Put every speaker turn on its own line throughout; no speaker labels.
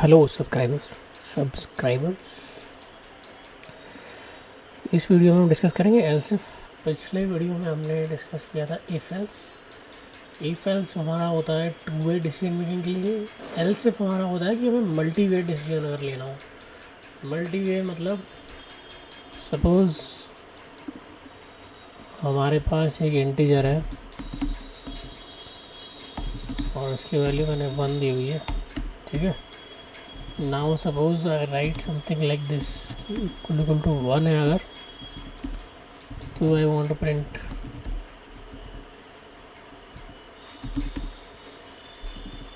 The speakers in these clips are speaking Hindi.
हेलो सब्सक्राइबर्स, इस वीडियो में हम डिस्कस करेंगे एल्सिफ। पिछले वीडियो में हमने डिस्कस किया था इफ़ एल्स हमारा होता है टू वे डिसीजन मेकिंग के लिए। एल्सिफ हमारा होता है कि हमें मल्टी वे डिसीजन अगर लेना हो। मल्टी वे मतलब सपोज़ हमारे पास एक इंटीजर है और उसकी वैल्यू मैंने 1 दी हुई है, ठीक है। Now suppose I write something like this, equal to 1 है अगर, तो I want to print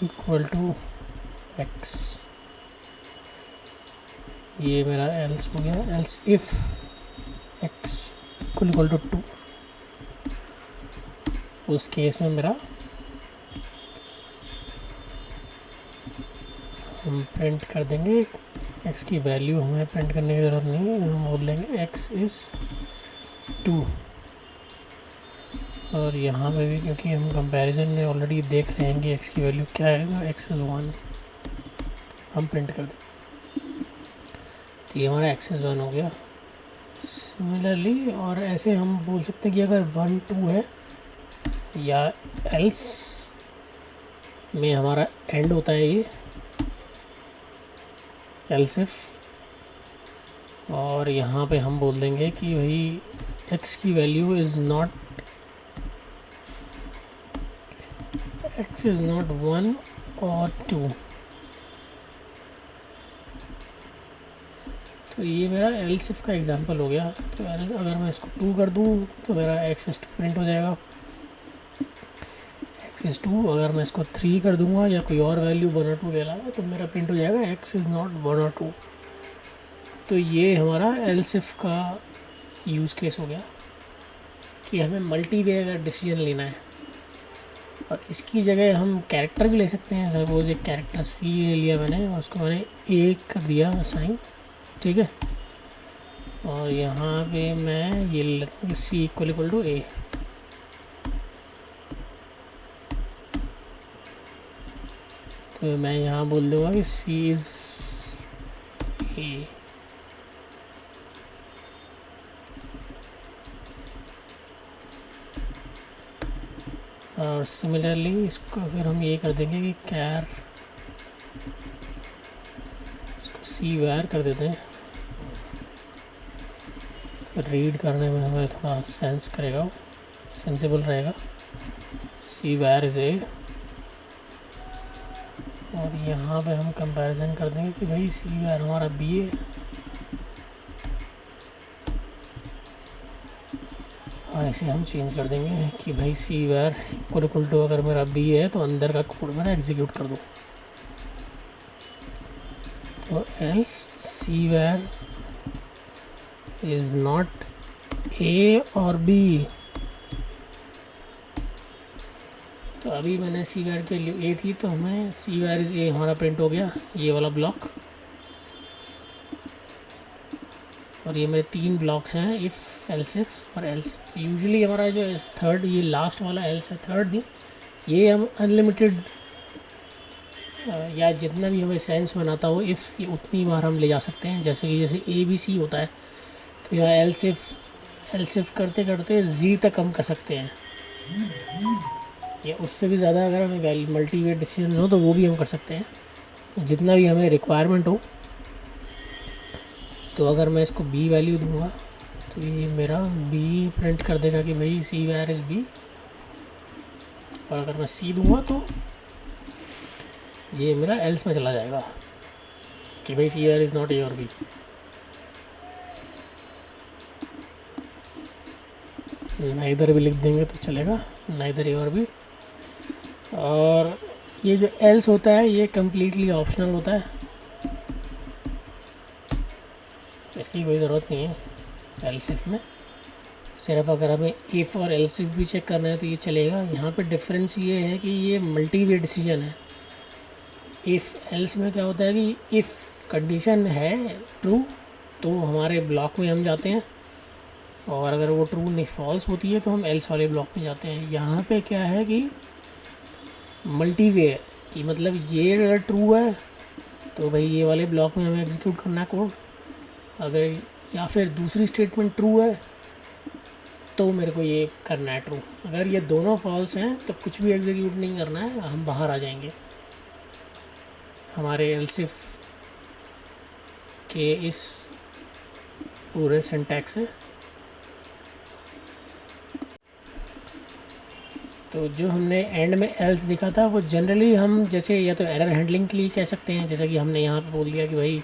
equal to x। ये मेरा एल्स हो गया। Else if x equal to 2, उस केस में मेरा हम प्रिंट कर देंगे x की वैल्यू, हमें प्रिंट करने की ज़रूरत नहीं है, हम बोल देंगे x इज़ 2। और यहाँ पे भी क्योंकि हम कंपैरिजन में ऑलरेडी देख रहे हैं कि x की वैल्यू क्या है, तो x इज़ 1 हम प्रिंट कर देंगे। तो ये हमारा x इज़ 1 हो गया। सिमिलरली और ऐसे हम बोल सकते हैं कि अगर 1 2 है या एल्स में हमारा एंड होता है ये एल्सिफ, और यहाँ पे हम बोल देंगे कि भाई x की वैल्यू इज़ नॉट 1 और 2। तो ये मेरा एल्सिफ का एग्जांपल हो गया। तो अगर मैं इसको 2 कर दूँ तो मेरा x इज़ 2 प्रिंट हो जाएगा, x इज़ 2। अगर मैं इसको 3 कर दूँगा या कोई और वैल्यू 1 और 2 के अलावा, तो मेरा प्रिंट हो जाएगा x इज़ नॉट 1 और 2। तो ये हमारा एल्सिफ का यूज़ केस हो गया कि हमें मल्टी वे अगर डिसीजन लेना है। और इसकी जगह हम कैरेक्टर भी ले सकते हैं। सपोज एक कैरेक्टर c ले लिया मैंने और उसको मैंने a कर दिया असाइन, ठीक है। और यहाँ पे मैं ये ले लेता हूँ कि c इक्वल टू a। तो मैं यहाँ बोल दूँगा कि c इज़ a। और सिमिलरली इसको फिर हम ये कर देंगे कि कैर, इसको सी वैर कर देते हैं। रीड करने में हमें थोड़ा सेंस करेगा, सेंसिबल रहेगा। सी वैर इज़ ए। और यहाँ पे हम कंपैरिजन कर देंगे कि भाई सी वैर हमारा बी है और इसे हम चेंज कर देंगे कि भाई सी वैर इक्वल टू अगर मेरा बी है तो अंदर का कोड मेरा एग्जीक्यूट कर दो। तो एल्स सी वैर इज़ नॉट ए और बी। तो अभी मैंने सी वैर के लिए ए थी, तो हमें सी वैर इज़ ए हमारा प्रिंट हो गया, ये वाला ब्लॉक। और ये मेरे 3 ब्लॉक्स हैं, इफ़ एल्सिफ और एल्स। तो यूजुअली हमारा जो थर्ड, ये लास्ट वाला एल्स है, थर्ड दी, ये हम अनलिमिटेड या जितना भी हमें सेंस बनाता हो इफ़, ये उतनी बार हम ले जा सकते हैं। जैसे कि जैसे ए बी सी होता है, तो यहाँ एल्सिफ करते करते जी तक हम कर सकते हैं, या उससे भी ज़्यादा अगर हमें मल्टी वे डिसीजन हो तो वो भी हम कर सकते हैं, जितना भी हमें रिक्वायरमेंट हो। तो अगर मैं इसको b वैल्यू दूंगा तो ये मेरा b प्रिंट कर देगा कि भाई सी वैर इज़ b। और अगर मैं c दूंगा तो ये मेरा एल्स में चला जाएगा कि भाई सी वैर इज़ नॉट a और b। ना इधर भी लिख देंगे तो चलेगा, ना इधर a और b। और ये जो एल्स होता है ये कम्प्लीटली ऑप्शनल होता है, इसकी कोई ज़रूरत नहीं है एल्सिफ में। सिर्फ अगर हमें इफ़ और एल्सिफ भी चेक करना है तो ये चलेगा। यहाँ पे डिफरेंस ये है कि ये मल्टी वे डिसीजन है। इफ़ एल्स में क्या होता है कि इफ़ कंडीशन है ट्रू तो हमारे ब्लॉक में हम जाते हैं, और अगर वो ट्रू नहीं फॉल्स होती है तो हम एल्स वाले ब्लॉक में जाते हैं। यहाँ पे क्या है कि मल्टी वे है, कि मतलब ये अगर ट्रू है तो भाई ये वाले ब्लॉक में हमें एग्जीक्यूट करना है कोड। अगर या फिर दूसरी स्टेटमेंट ट्रू है तो मेरे को ये करना है ट्रू। अगर ये दोनों फॉल्स हैं तो कुछ भी एग्जीक्यूट नहीं करना है, हम बाहर आ जाएंगे हमारे एल्सिफ के इस पूरे सिंटैक्स से। तो जो हमने एंड में एल्स दिखा था वो जनरली हम जैसे या तो एरर हैंडलिंग के लिए कह सकते हैं, जैसा कि हमने यहाँ पे बोल दिया कि भाई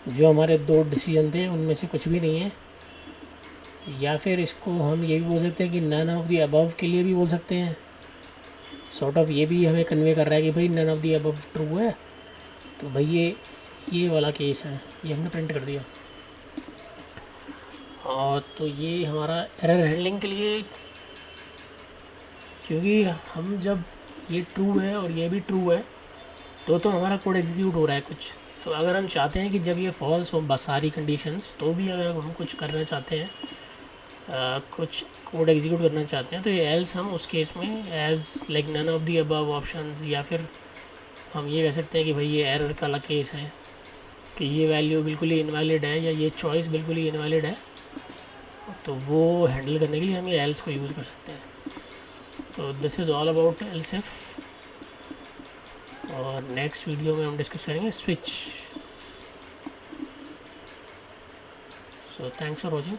जो हमारे 2 डिसीजन थे उनमें से कुछ भी नहीं है। या फिर इसको हम ये भी बोल सकते हैं कि नन ऑफ दी अबव के लिए भी बोल सकते हैं। सॉर्ट ऑफ ये भी हमें कन्वे कर रहा है कि भाई none of the above true है। तो भाई ये वाला केस है, ये हमने प्रिंट कर दिया। और तो ये हमारा एरर हैंडलिंग के लिए, क्योंकि हम जब ये ट्रू है और ये भी ट्रू है तो हमारा कोड एग्जीक्यूट हो रहा है कुछ। तो अगर हम चाहते हैं कि जब ये फॉल्स हो बस सारी कंडीशंस, तो भी अगर हम कुछ करना चाहते हैं, कुछ कोड एग्जीक्यूट करना चाहते हैं, तो ये एल्स हम उस केस में as like none of the above options, या फिर हम ये कह सकते हैं कि भाई ये एरर का अलग केस है कि ये वैल्यू बिल्कुल ही इनवैलिड है या ये चॉइस बिल्कुल ही इनवैलिड है। तो वो हैंडल करने के लिए हम ये एल्स को यूज़ कर सकते हैं। तो this is all about else if, और नेक्स्ट वीडियो में हम डिस्कस करेंगे switch. So thanks for watching.